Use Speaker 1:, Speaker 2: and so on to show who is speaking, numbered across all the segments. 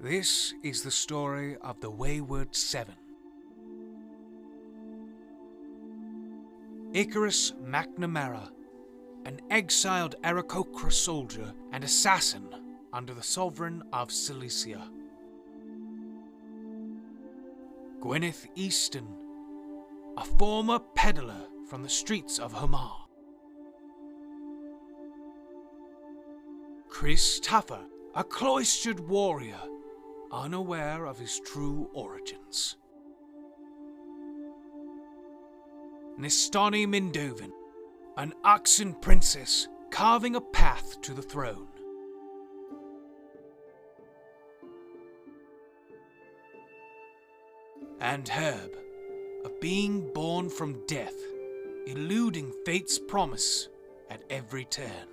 Speaker 1: This is the story of the Wayward Seven. Icarus McNamara, an exiled Aarakocra soldier and assassin under the sovereign of Cilicia. Gwyneth Easton, a former peddler from the streets of Hamar. Chris Tuffer, a cloistered warrior, unaware of his true origins. Nistani Mindovin, an Oxen princess carving a path to the throne. And Herb, a being born from death, eluding fate's promise at every turn.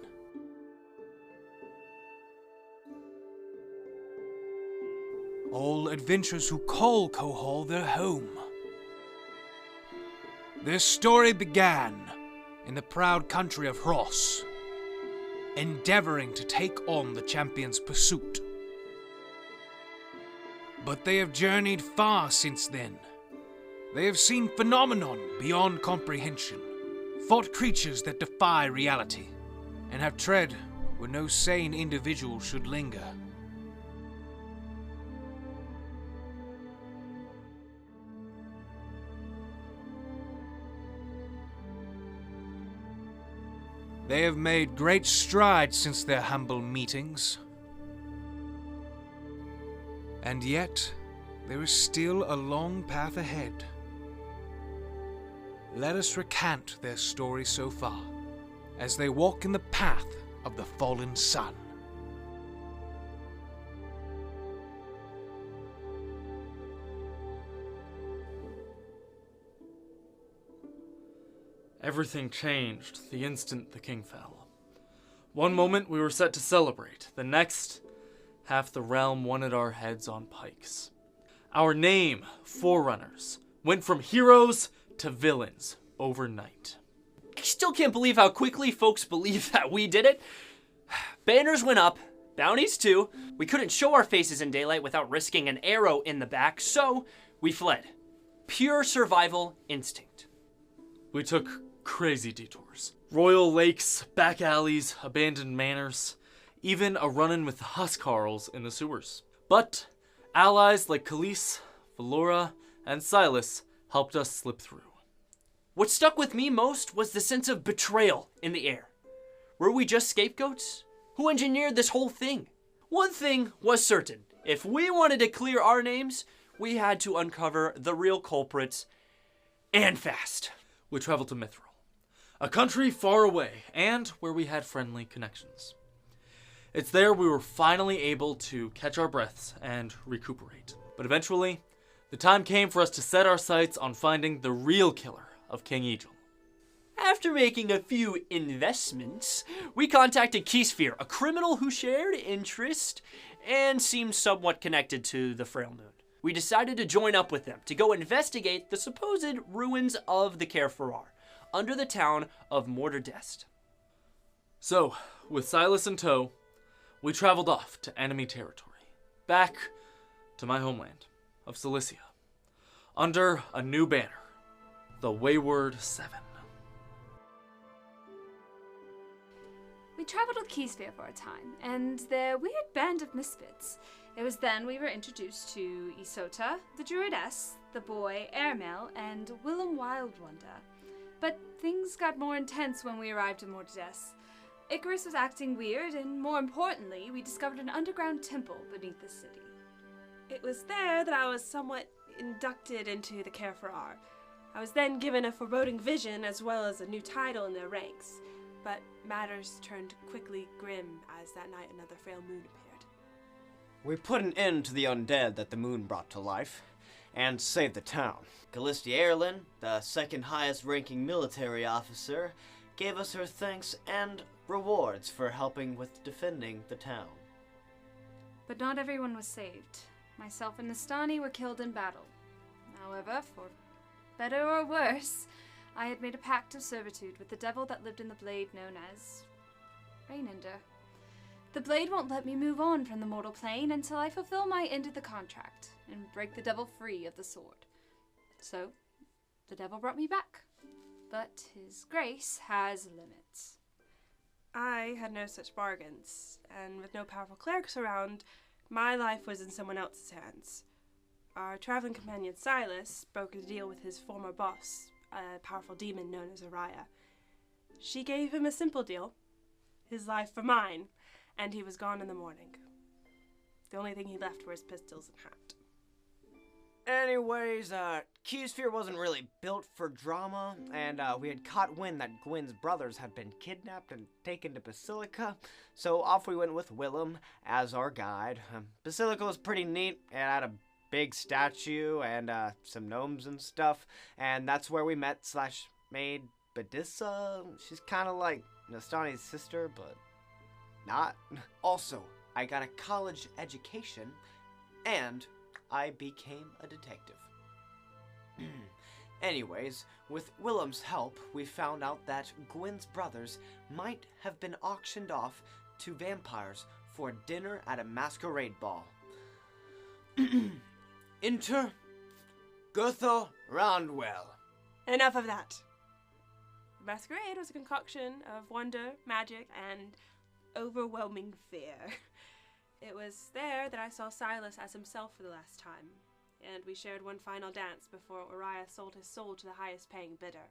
Speaker 1: All adventurers who call Cohol their home. Their story began in the proud country of Hross, endeavoring to take on the champion's pursuit. But they have journeyed far since then. They have seen phenomenon beyond comprehension, fought creatures that defy reality, and have tread where no sane individual should linger. They have made great strides since their humble meetings. And yet, there is still a long path ahead. Let us recant their story so far, as they walk in the path of the fallen sun.
Speaker 2: Everything changed the instant the king fell. One moment we were set to celebrate, the next, half the realm wanted our heads on pikes. Our name, Forerunners, went from heroes to villains overnight.
Speaker 3: I still can't believe how quickly folks believe that we did it. Banners went up, bounties too. We couldn't show our faces in daylight without risking an arrow in the back, so we fled. Pure survival instinct.
Speaker 2: We took crazy detours. Royal lakes, back alleys, abandoned manors, even a run-in with the Huskarls in the sewers. But allies like Khalees, Valora, and Silas helped us slip through.
Speaker 3: What stuck with me most was the sense of betrayal in the air. Were we just scapegoats? Who engineered this whole thing? One thing was certain. If we wanted to clear our names, we had to uncover the real culprits, and fast.
Speaker 2: We traveled to Mithril, a country far away and where we had friendly connections. It's there we were finally able to catch our breaths and recuperate. But eventually, the time came for us to set our sights on finding the real killer of King Egil.
Speaker 3: After making a few investments, we contacted Keysfear, a criminal who shared interest and seemed somewhat connected to the Frail Moon. We decided to join up with them to go investigate the supposed ruins of the Caer-Farar, under the town of Mordredest.
Speaker 2: So, with Silas in tow, we traveled off to enemy territory, back to my homeland of Cilicia, under a new banner, the Wayward Seven.
Speaker 4: We traveled with Keysfear for a time, and their weird band of misfits. It was then we were introduced to Isota, the Druidess, the boy Airmail, and Willem Wildwonder. But things got more intense when we arrived in Mordredest. Icarus was acting weird, and more importantly, we discovered an underground temple beneath the city.
Speaker 5: It was there that I was somewhat inducted into the Caer-Farar. I was then given a foreboding vision as well as a new title in their ranks. But matters turned quickly grim as that night another frail moon appeared.
Speaker 6: We put an end to the undead that the moon brought to life, and saved the town. Callista Erlin, the second highest ranking military officer, gave us her thanks and rewards for helping with defending the town.
Speaker 4: But not everyone was saved. Myself and Nistani were killed in battle. However, for better or worse, I had made a pact of servitude with the devil that lived in the blade known as Raininder. The blade won't let me move on from the mortal plane until I fulfill my end of the contract and break the devil free of the sword. So, the devil brought me back. But his grace has limits.
Speaker 5: I had no such bargains, and with no powerful clerics around, my life was in someone else's hands. Our traveling companion Silas broke a deal with his former boss, a powerful demon known as Araya. She gave him a simple deal, his life for mine, and he was gone in the morning. The only thing he left were his pistols and hat.
Speaker 6: Anyways, Keysphere wasn't really built for drama, and we had caught wind that Gwyn's brothers had been kidnapped and taken to Basilica, so off we went with Willem as our guide. Basilica was pretty neat. It had a big statue and some gnomes and stuff, and that's where we met/made Badissa. She's kind of like Nastani's sister, but not. Also, I got a college education, and I became a detective. Anyways, with Willem's help, we found out that Gwyn's brothers might have been auctioned off to vampires for dinner at a masquerade ball. Enter Gotho Roundwell.
Speaker 5: Enough of that. The masquerade was a concoction of wonder, magic, and overwhelming fear. It was there that I saw Silas as himself for the last time, and we shared one final dance before Araya sold his soul to the highest paying bidder.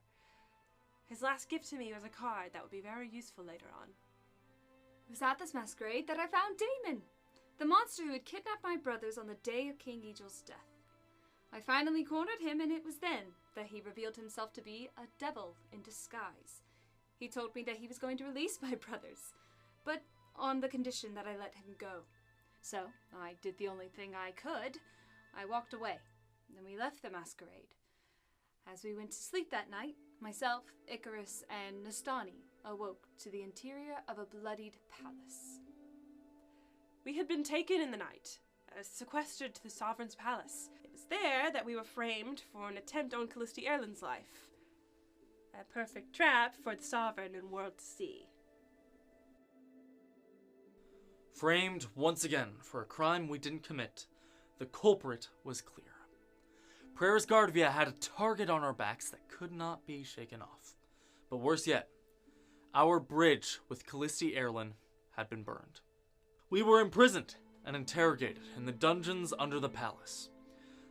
Speaker 5: His last gift to me was a card that would be very useful later on.
Speaker 4: It was at this masquerade that I found Damon, the monster who had kidnapped my brothers on the day of King Egel's death. I finally cornered him, and it was then that he revealed himself to be a devil in disguise. He told me that he was going to release my brothers, but on the condition that I let him go. So, I did the only thing I could. I walked away, and we left the masquerade. As we went to sleep that night, myself, Icarus, and Nastani awoke to the interior of a bloodied palace.
Speaker 5: We had been taken in the night, sequestered to the Sovereign's palace. It was there that we were framed for an attempt on Callisti Erlin's life. A perfect trap for the Sovereign and world to see.
Speaker 2: Framed once again for a crime we didn't commit, the culprit was clear. Prayers Guardvia had a target on our backs that could not be shaken off. But worse yet, our bridge with Callisti Erlin had been burned. We were imprisoned and interrogated in the dungeons under the palace.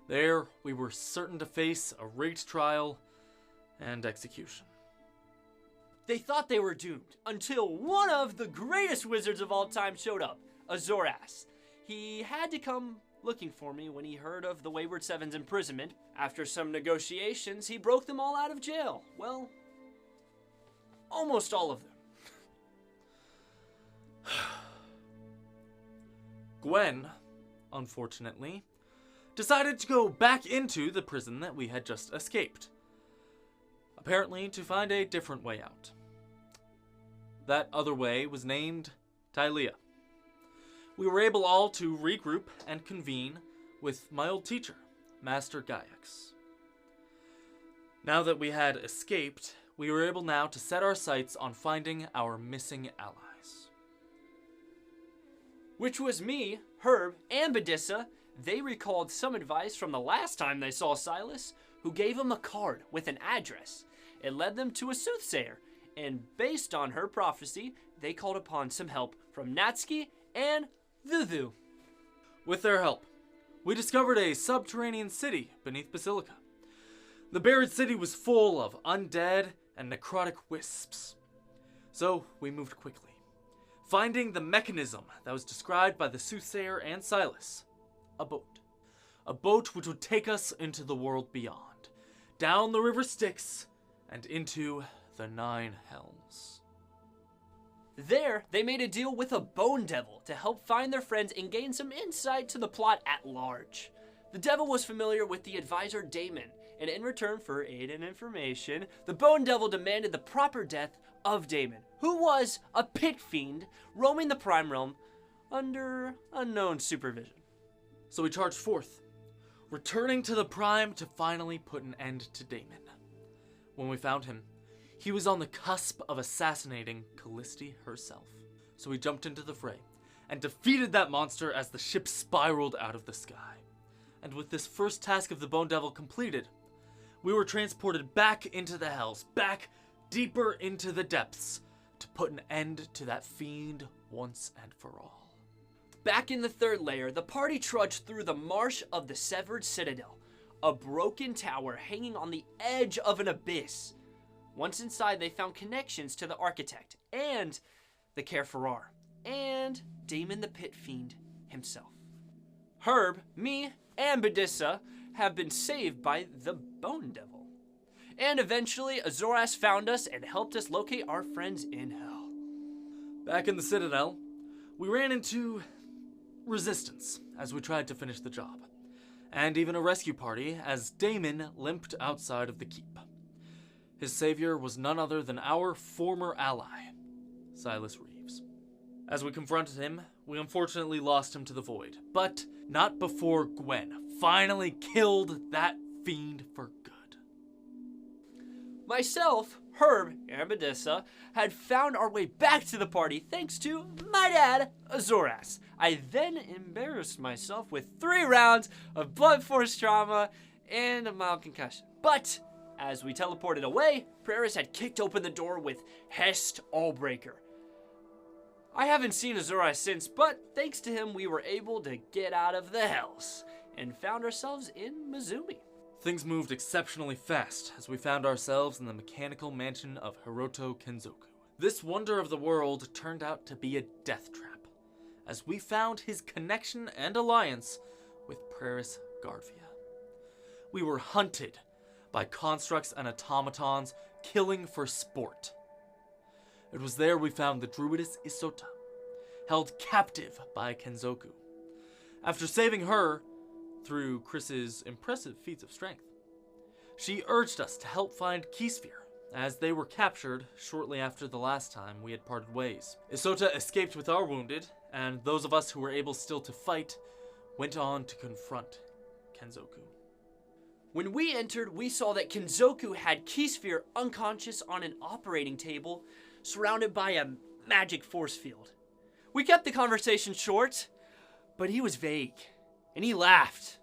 Speaker 2: There, we were certain to face a rigged trial and execution.
Speaker 3: They thought they were doomed until one of the greatest wizards of all time showed up, Azoras. He had to come looking for me when he heard of the Wayward Seven's imprisonment. After some negotiations, he broke them all out of jail. Well, almost all of them.
Speaker 2: Gwen, unfortunately, decided to go back into the prison that we had just escaped. Apparently to find a different way out. That other way was named Tylea. We were able all to regroup and convene with my old teacher, Master Gaiax. Now that we had escaped, we were able now to set our sights on finding our missing allies.
Speaker 3: Which was me, Herb, and Badissa. They recalled some advice from the last time they saw Silas, who gave them a card with an address. It led them to a soothsayer, and based on her prophecy, they called upon some help from Natsuki and Vuvu.
Speaker 2: With their help, we discovered a subterranean city beneath Basilica. The buried city was full of undead and necrotic wisps. So we moved quickly, finding the mechanism that was described by the soothsayer and Silas. A boat. A boat which would take us into the world beyond, down the river Styx, and into the Nine Helms.
Speaker 3: There, they made a deal with a bone devil to help find their friends and gain some insight to the plot at large. The devil was familiar with the advisor Damon, and in return for aid and information, the bone devil demanded the proper death of Damon, who was a pit fiend roaming the Prime Realm under unknown supervision.
Speaker 2: So we charged forth, returning to the Prime to finally put an end to Damon. When we found him, he was on the cusp of assassinating Callisti herself. So we jumped into the fray, and defeated that monster as the ship spiraled out of the sky. And with this first task of the Bone Devil completed, we were transported back into the Hells, back deeper into the depths, to put an end to that fiend once and for all.
Speaker 3: Back in the third layer, the party trudged through the marsh of the Severed Citadel, a broken tower hanging on the edge of an abyss. Once inside, they found connections to the Architect, and the Kerferar, and Damon the Pit Fiend himself. Herb, me, and Badissa have been saved by the Bone Devil. And eventually, Azoras found us and helped us locate our friends in Hell.
Speaker 2: Back in the Citadel, we ran into resistance as we tried to finish the job, and even a rescue party as Damon limped outside of the keep. His savior was none other than our former ally, Silas Reeves. As we confronted him, we unfortunately lost him to the void, but not before Gwen finally killed that fiend for good.
Speaker 3: Myself, Herb, and Badissa had found our way back to the party thanks to my dad, Azoras. I then embarrassed myself with 3 rounds of blunt force trauma and a mild concussion. But as we teleported away, Praris had kicked open the door with Hest Allbreaker. I haven't seen Azoras since, but thanks to him, we were able to get out of the Hells and found ourselves in Mizumi.
Speaker 2: Things moved exceptionally fast as we found ourselves in the mechanical mansion of Hiroto Kenzoku. This wonder of the world turned out to be a death trap, as we found his connection and alliance with Praris Garvia. We were hunted by constructs and automatons killing for sport. It was there we found the druidess Isota, held captive by Kenzoku. After saving her, through Chris's impressive feats of strength, she urged us to help find Keysphere, as they were captured shortly after the last time we had parted ways. Isota escaped with our wounded, and those of us who were able still to fight went on to confront Kenzoku.
Speaker 3: When we entered, we saw that Kenzoku had Keysphere unconscious on an operating table, surrounded by a magic force field. We kept the conversation short, but he was vague, and he laughed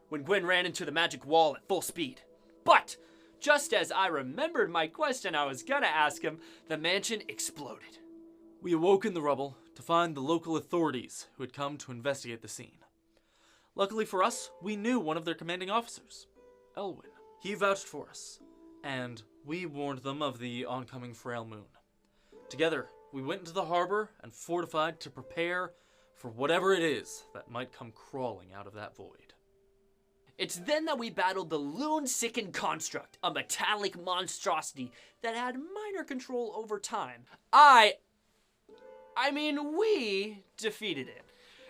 Speaker 3: when Gwen ran into the magic wall at full speed. But just as I remembered my question I was gonna ask him, the mansion exploded.
Speaker 2: We awoke in the rubble to find the local authorities who had come to investigate the scene. Luckily for us, we knew one of their commanding officers, Elwyn. He vouched for us, and we warned them of the oncoming frail moon. Together, we went into the harbor and fortified to prepare for whatever it is that might come crawling out of that void.
Speaker 3: It's then that we battled the Loon-Sickened Construct, a metallic monstrosity that had minor control over time. We defeated it.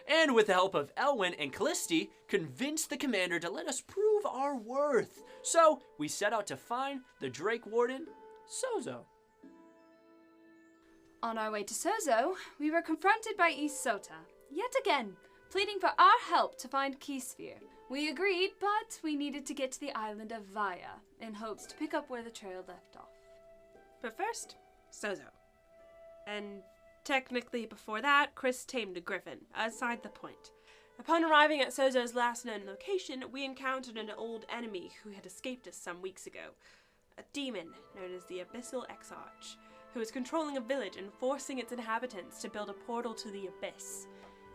Speaker 3: And with the help of Elwyn and Callisti, convinced the commander to let us prove our worth. So, we set out to find the Drake Warden, Sozo.
Speaker 4: On our way to Sozo, we were confronted by Isota, yet again, pleading for our help to find Keysphere. We agreed, but we needed to get to the island of Vaya, in hopes to pick up where the trail left off.
Speaker 5: But first, Sozo. And technically before that, Chris tamed a griffin, aside the point. Upon arriving at Sozo's last known location, we encountered an old enemy who had escaped us some weeks ago. A demon known as the Abyssal Exarch, who was controlling a village and forcing its inhabitants to build a portal to the abyss.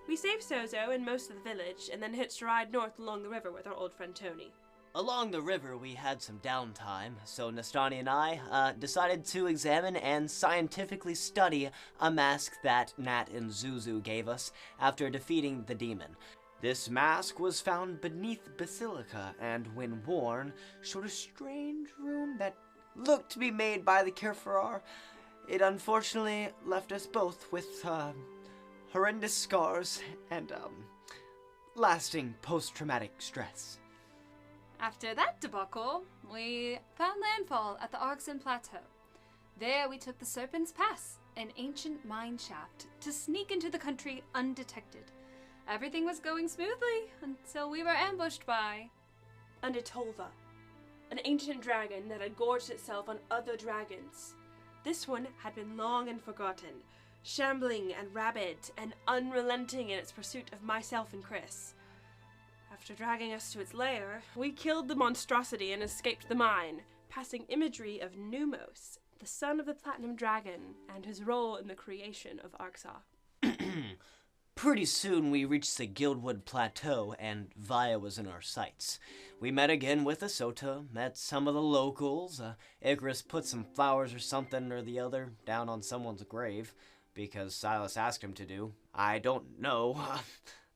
Speaker 5: We saved Sozo and most of the village, and then hitched a ride north along the river with our old friend Tony.
Speaker 6: Along the river, we had some downtime, so Nastani and I decided to examine and scientifically study a mask that Nat and Zuzu gave us after defeating the demon. This mask was found beneath Basilica, and when worn, showed a strange rune that looked to be made by the Kerferar. It unfortunately left us both with horrendous scars and lasting post-traumatic stress.
Speaker 4: After that debacle, we found landfall at the Argson Plateau. There we took the Serpent's Pass, an ancient mine shaft, to sneak into the country undetected. Everything was going smoothly until we were ambushed by
Speaker 5: Undertolva, an ancient dragon that had gorged itself on other dragons. This one had been long and forgotten, shambling and rabid and unrelenting in its pursuit of myself and Chris. After dragging us to its lair, we killed the monstrosity and escaped the mine, passing imagery of Numos, the son of the Platinum Dragon, and his role in the creation of Arxar.
Speaker 6: Pretty soon we reached the Guildwood Plateau, and Vaya was in our sights. We met again with Isota, met some of the locals. Icarus put some flowers or something or the other down on someone's grave, because Silas asked him to do. I don't know,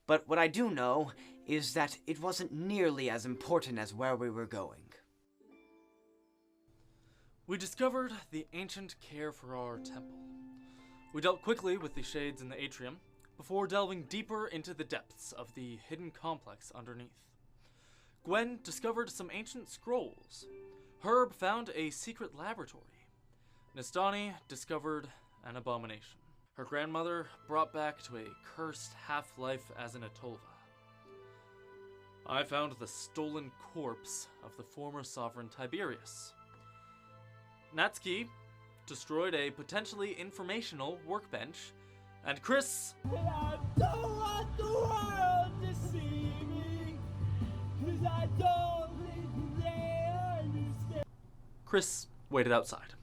Speaker 6: but what I do know is that it wasn't nearly as important as where we were going.
Speaker 2: We discovered the ancient Caerferar temple. We dealt quickly with the shades in the atrium, before delving deeper into the depths of the hidden complex underneath. Gwen discovered some ancient scrolls. Herb found a secret laboratory. Nastani discovered an abomination. Her grandmother brought back to a cursed half-life as an Atolva. I found the stolen corpse of the former sovereign Tiberius. Natsuki destroyed a potentially informational workbench, and Chris
Speaker 7: I don't want the world to see me, 'cause I don't think they understand.
Speaker 2: Chris waited outside.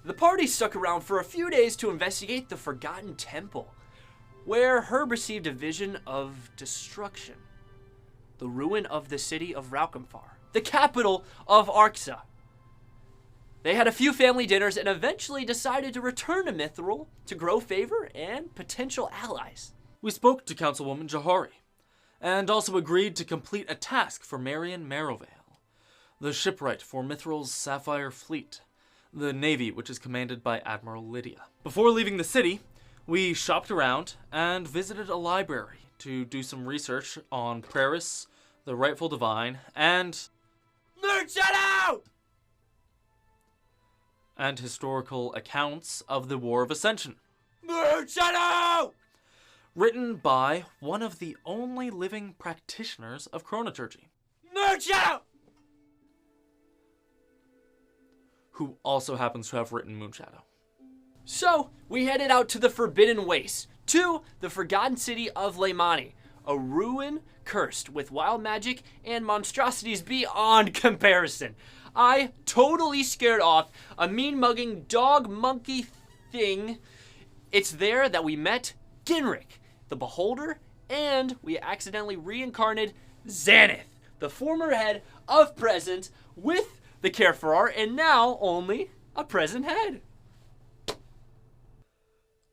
Speaker 3: The party stuck around for a few days to investigate the Forgotten Temple, where Herb received a vision of destruction. The ruin of the city of Raukamfar, the capital of Arxa. They had a few family dinners and eventually decided to return to Mithril to grow favor and potential allies.
Speaker 2: We spoke to Councilwoman Jahari, and also agreed to complete a task for Marion Marrowvale, the shipwright for Mithril's Sapphire Fleet, the navy which is commanded by Admiral Lydia. Before leaving the city, we shopped around and visited a library to do some research on Praeris, the Rightful Divine, and
Speaker 3: Moonshadow!
Speaker 2: and historical accounts of the War of Ascension,
Speaker 3: Moonshadow!
Speaker 2: written by one of the only living practitioners of chronoturgy,
Speaker 3: Moonshadow!
Speaker 2: who also happens to have written Moonshadow.
Speaker 3: So, we headed out to the Forbidden Waste, to the Forgotten City of Leimani, a ruin cursed with wild magic and monstrosities beyond comparison. I totally scared off a mean-mugging dog-monkey thing. It's there that we met Ginrick, the Beholder, and we accidentally reincarnated Xanath, the former head of Present, with the Caerferar, and now only a present head.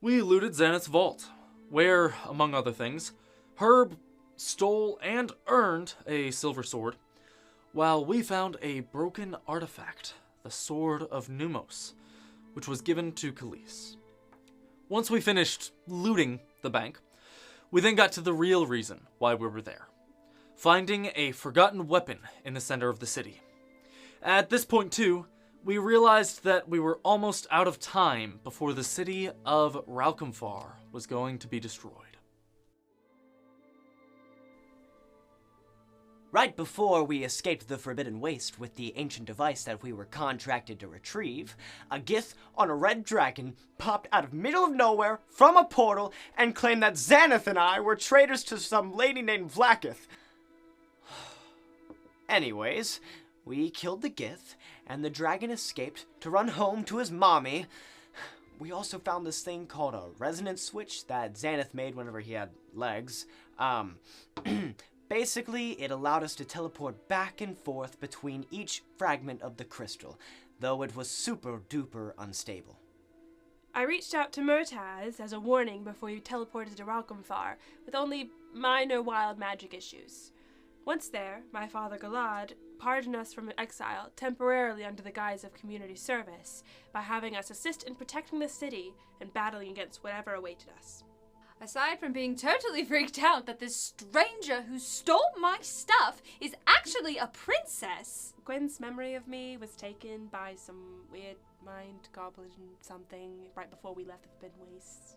Speaker 2: We looted Xanath's vault, where, among other things, Herb stole and earned a silver sword, while we found a broken artifact, the Sword of Numos, which was given to Khalees. Once we finished looting the bank, we then got to the real reason why we were there, finding a forgotten weapon in the center of the city. At this point, too, we realized that we were almost out of time before the city of Raukamfar was going to be destroyed.
Speaker 6: Right before we escaped the Forbidden Waste with the ancient device that we were contracted to retrieve, a Gith on a red dragon popped out of middle of nowhere from a portal and claimed that Xanath and I were traitors to some lady named Vlaakith. Anyways, we killed the Gith, and the dragon escaped to run home to his mommy. We also found this thing called a resonance switch that Xanath made whenever he had legs. Basically, it allowed us to teleport back and forth between each fragment of the crystal, though it was super duper unstable.
Speaker 5: I reached out to Murtaz as a warning before you teleported to Raukamfar, with only minor wild magic issues. Once there, my father Galad pardoned us from exile temporarily under the guise of community service by having us assist in protecting the city and battling against whatever awaited us.
Speaker 4: Aside from being totally freaked out that this stranger who stole my stuff is actually a princess.
Speaker 5: Gwen's memory of me was taken by some weird mind goblin something right before we left the Forbidden Wastes.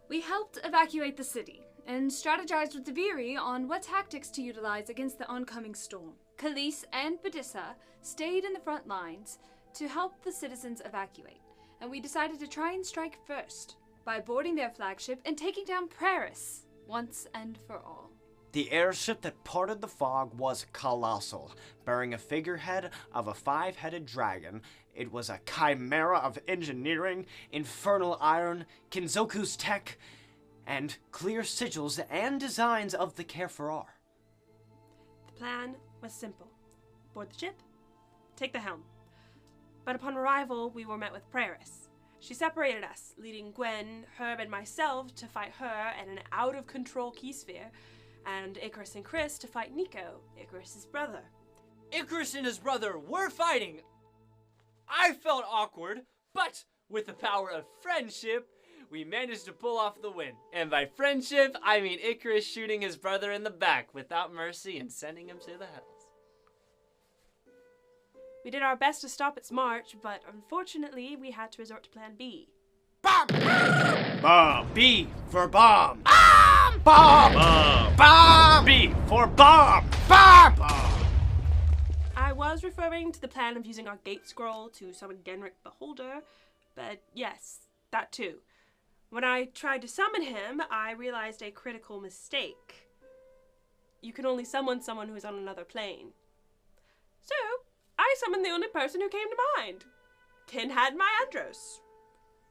Speaker 4: We helped evacuate the city and strategized with Deviri on what tactics to utilize against the oncoming storm. Khalees and Badissa stayed in the front lines to help the citizens evacuate, and we decided to try and strike first. by boarding their flagship and taking down Praeris once and for all.
Speaker 6: The airship that parted the fog was colossal, bearing a figurehead of a 5-headed dragon. It was a chimera of engineering, infernal iron, Kinzoku's tech, and clear sigils and designs of the Kerfarar.
Speaker 5: The plan was simple. Board the ship, take the helm. But upon arrival, we were met with Praeris. She separated us, leading Gwen, Herb, and myself to fight her and an out-of-control Keysphere, and Icarus and Chris to fight Nico, Icarus's brother.
Speaker 3: Icarus and his brother were fighting. I felt awkward, but with the power of friendship, we managed to pull off the win. And by friendship, I mean Icarus shooting his brother in the back without mercy and sending him to the hells.
Speaker 5: We did our best to stop its march, but unfortunately, we had to resort to Plan B.
Speaker 6: Bomb! B for bomb! Bomb! Bomb! Bomb! B for bomb! Bomb!
Speaker 5: I was referring to the plan of using our gate scroll to summon Genrick Beholder, but yes, that too. When I tried to summon him, I realized a critical mistake. You can only summon someone who is on another plane. So, I summoned the only person who came to mind. Kinhad Myandros,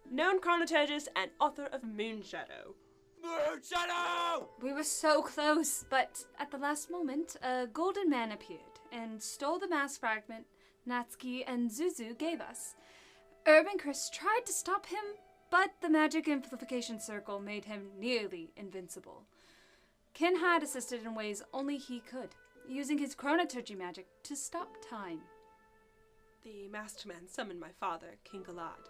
Speaker 5: known chronoturgist and author of Moonshadow.
Speaker 3: Moonshadow!
Speaker 4: We were so close, but at the last moment, a golden man appeared and stole the mass fragment Natsuki and Zuzu gave us. Herb and Chris tried to stop him, but the magic amplification circle made him nearly invincible. Ken had assisted in ways only he could, using his chronoturgy magic to stop time.
Speaker 5: The masked man summoned my father, King Galad.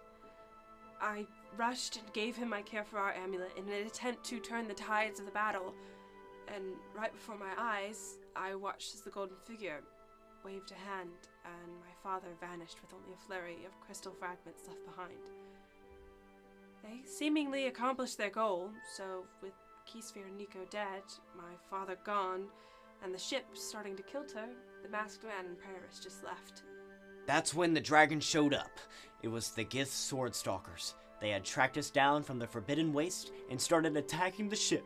Speaker 5: I rushed and gave him my Kerfarar amulet in an attempt to turn the tides of the battle, and right before my eyes, I watched as the golden figure waved a hand, and my father vanished with only a flurry of crystal fragments left behind. They seemingly accomplished their goal, so with Keysphere and Nico dead, my father gone, and the ship starting to kilter, the masked man and Praeris just left.
Speaker 6: That's when the dragon showed up. It was the Gith Swordstalkers. They had tracked us down from the Forbidden Waste and started attacking the ship.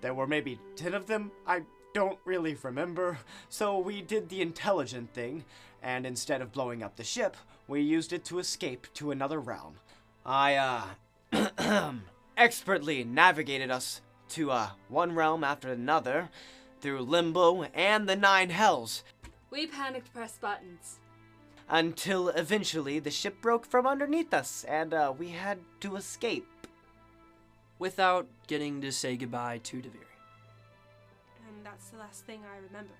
Speaker 6: There were maybe 10 of them, I don't really remember, so we did the intelligent thing, and instead of blowing up the ship, we used it to escape to another realm. I, expertly navigated us to, one realm after another, through Limbo and the 9 Hells,
Speaker 4: We panicked press buttons.
Speaker 6: until eventually the ship broke from underneath us, and, we had to escape.
Speaker 3: Without getting to say goodbye to Deviri.
Speaker 5: And that's the last thing I remember.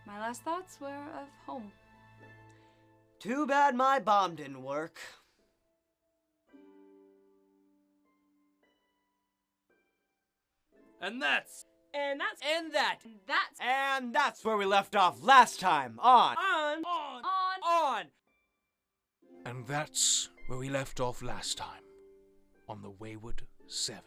Speaker 4: My last thoughts were of home.
Speaker 6: Too bad my bomb didn't work.
Speaker 3: And that's...
Speaker 5: And that's
Speaker 3: And that...
Speaker 4: That's
Speaker 6: And that's where we left off last time on...
Speaker 5: on.
Speaker 3: On!
Speaker 1: And that's where we left off last time, on the Wayward 7.